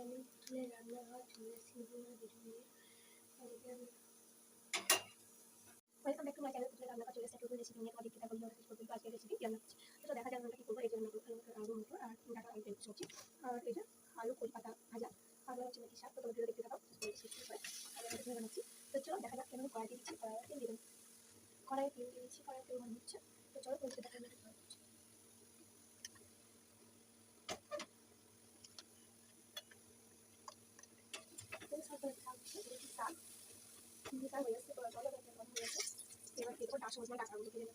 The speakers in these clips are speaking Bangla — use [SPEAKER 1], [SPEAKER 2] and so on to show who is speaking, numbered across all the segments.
[SPEAKER 1] আমি তুলে রান্নাঘর চলে এসেছি নতুন করে ভিডিও নিয়ে। ওদিকে আমি welcome back to my channel. তুলে রান্নাঘর চলে এসেছি নতুন রেসিপি নিয়ে। তোমাদেরকে দেখো ভিডিওটা শেষ পর্যন্ত আজকে রেসিপি রান্না করছি। তো দেখা যাক আমরা কী করবো। এই যে আলু মটর আর ডাটা আলু পেঁপে সবজি আর এই যে আলু কড়ি পাতা ভাজা আর হচ্ছে নাকি শাক। তো তোমরা ভিডিও দেখতে থাকো শেষ করে আমি ধরে বানাচ্ছি। তো চলো দেখা যাক কেমন কড়াই দিচ্ছি। কড়াই তেল দিলাম, কড়াই তেল দিয়েছি, কড়াই তেল মনে হচ্ছে। তো চলো তোমাদের দেখা যাক শাক শাক হয়ে যাচ্ছে। তো চলো দেখা কথা হয়ে গেছে। এবার দিয়ে দেবো তার সময় ডাটাগুলো দিয়ে দেবো।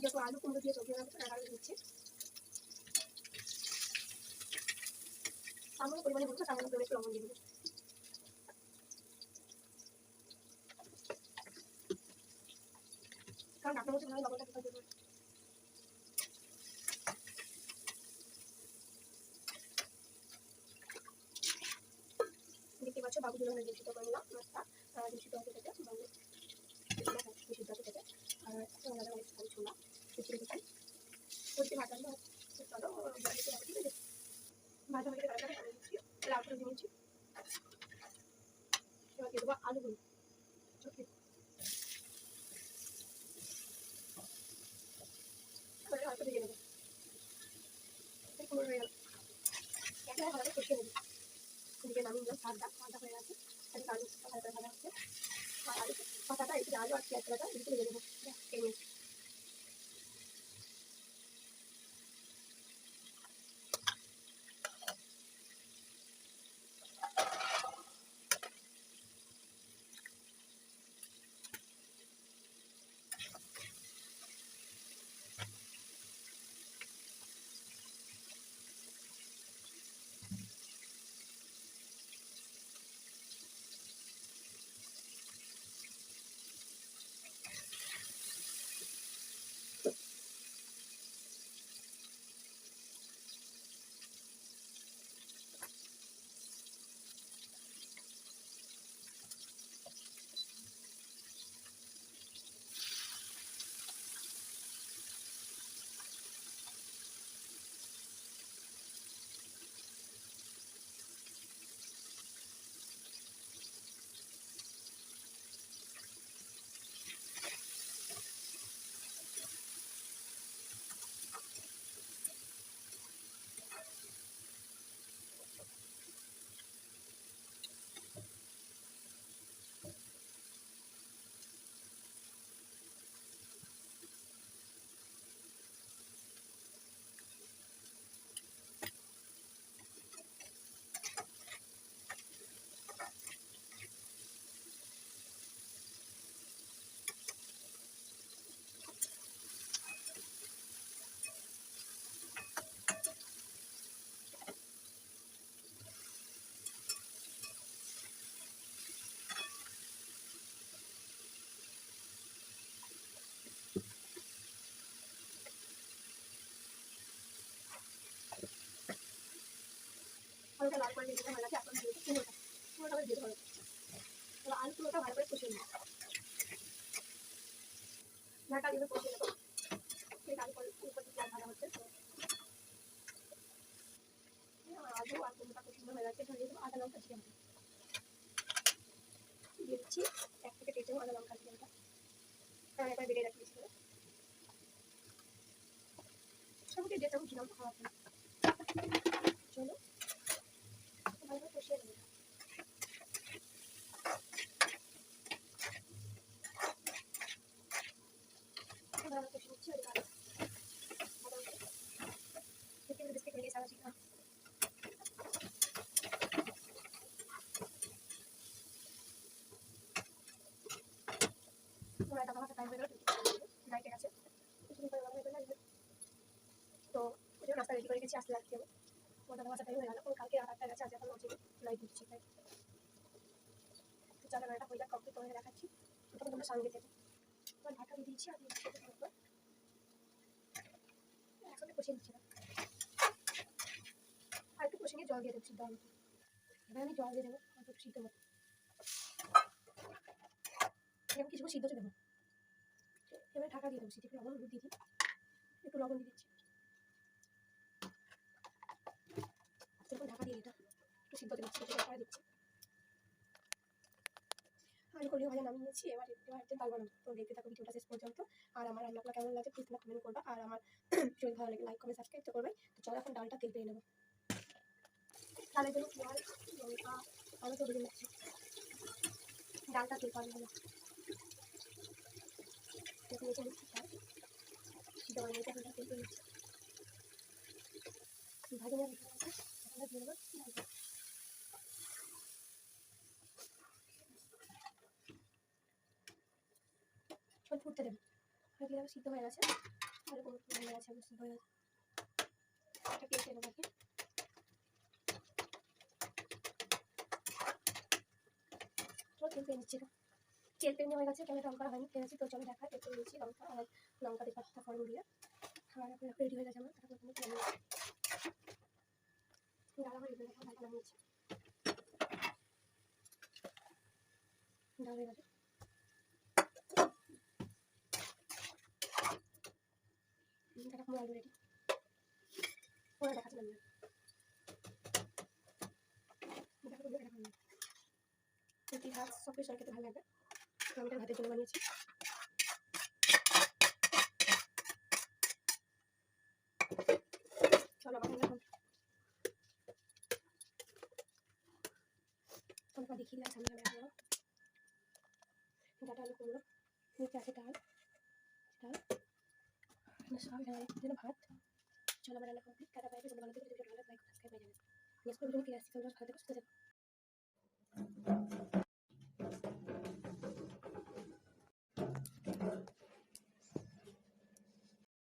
[SPEAKER 1] যখন আলু কুমড়ো দিয়ে সবজি রান্না ডাটাগুলো দিচ্ছি। সামান্য পরিমাণে বলছো, সামান্য পরিমাণে লবণ দিয়ে দেবো। কারণ আপনার মধ্যে ভালো লবণটা দিতে হবে। দেখতে পাচ্ছ বাবুগুলো অনেক দূষিত করে নিলাম মাছটা দূষিত হতে থেকে বাবু দূষিত হতে থেকে আর আলাদা অনেক খালি ছোলা দূষিত চাই করতে ভাজা চলো ভাজা হয়ে গেলে আমি দিচ্ছি লাল করে দিয়েছি। এবার দিয়ে দেবো আলুগুলো হয়তো ভেজে নেবো। হয়ে গেল একটা ভালো কষিয়ে নেবো। এদিকে নামিয়ে দিলাম ভাজা ভাজা হয়ে গেছে। এদিকে আলু ভাজা করে ভাজা হচ্ছে আর আলু পাতাটা এদিকে আলু আর পেঁয়াজ কাটাটা এদিকে ভেজে নেবো। এই হালকা লাল করে দিতে হয়ে গেছে। এখন দিয়ে পুরোটা দিয়ে দেবো। এবার আলু পুরোটা ভালো করে কষিয়ে নেবো। ঢাকা দিয়ে কষিয়ে নেবো। আলু উপর দিকে ভাজা হচ্ছে। আলু আর পুরোটা কষিয়ে হয়ে গেছে। দিয়ে দেবো আদা লঙ্কা জিরে দিয়ে দিচ্ছি 1 থেকে 1.5 চামচ আদা লঙ্কা জিরেটা কারণ একবার বেড়ে রাখি ছিল সবকে 1.5 চামচ দিলাম খাওয়া জন্য। চলো ভালো করে কষিয়ে নেবো। ভালো কষিয়ে নিচ্ছি। বিস্কিট হয়ে গেছে। তো ওই নাস্তা রেডি করে গেছি, আসতে লাগতে হবে। দাদা মাছটা হয়ে গেল। কালকে আটটা গেছে, আজ এখন হচ্ছে লাইট দিচ্ছি। তাই চাটা রান্নাটা হয়ে যাক, কমপ্লিট করে দেখাচ্ছি। তখন তোমরা সঙ্গে থেকে এবার ঢাকা দিয়ে দিচ্ছি। আর একসাথে কষিয়ে দিচ্ছি না, আর একটু কষিয়ে নিয়ে জল দিয়ে দেবো সিদ্ধ হবে। এবার আমি জল দিয়ে দেবো অল্প একটু সিদ্ধ মতো। আমি কিছু সিদ্ধ দেবো। এবার ঢাকা দিয়ে দেবো। সিদ্ধ লবণ হলুদ দিয়ে দিই, একটু লবণ দিয়ে দিচ্ছি। সিদ্ধ হতে দিচ্ছি, কড়া দিচ্ছি। আলু কলিও ভাজা নামিয়ে নিয়েছি। এবার হচ্ছে ডাল বানাবো। তো দেখতে থাকো ভিডিওটা শেষ পর্যন্ত। আর আমার রান্নাগুলো কেমন লাগে প্লিজ তোমরা কমেন্ট করবা। আর আমার যদি ভালো লাগে লাইক কমেন্ট সাবস্ক্রাইব তো করবে। তো চলো এখন ডালটা তেল দিয়ে নেবো। ডালের জন্য পেঁয়াজ, লঙ্কা, আলু তো ভেজে নিচ্ছি। ডালটা তেল পাওয়া হলো নিচে নিচ্ছি ডাল সিদ্ধ করে নিয়েছি। এখন তেল দিয়ে নিচ্ছি। ভাজে নেওয়া এখন দিয়ে নেবো ডালটা। সব ফুটতে দেবো। আর দিয়ে সিদ্ধ হয়ে গেছে। আলু কোনো হয়ে গেছে, সিদ্ধ হয়ে গেছে। একটা পেঁয়াজ নেবো বাকি। চলো তেল পেয়ে নিচ্ছি। তেল পেয়ে হয়ে গেছে, ক্যামেরা অন করা হয়নি, পেয়ে গেছি। তো চলো দেখা তেল পেয়ে নিচ্ছি লঙ্কা আর লঙ্কা দিয়ে পাঁচটা ফোড়ন দিয়ে খাবার এখন রেডি হয়ে গেছে আমার। তারপর তুমি তুলে নিচ্ছি। ডাল আমার রেডি হয়ে গেছে, ডালটা নামিয়েছি। ডাল হয়ে গেছে। দেখো আলু রেডি। ওরা দেখাচ্ছিলাম না, দেখো দেখালাম না। রুটি ভাত সব কিছু খেতে ভালো লাগবে। আমি এটা ভাতের জন্য বানিয়েছি। চলো বানানো এখন তোমাকে দেখিয়ে দিলাম সামনে ক্যামেরা। ডাটা আলু কুমড়ো, নিচে আছে ডাল ডাল সব এখানে ভাত। চলো আমার রান্না কমপ্লিট। Tata bye bye. তোমরা ভালো থেকে ভিডিওটা ভালো লাইক সাবস্ক্রাইব করে যাবে। নেক্সট ভিডিও ফিরে আসছি। তোমরা ভালো থেকো, সুস্থ থেকো।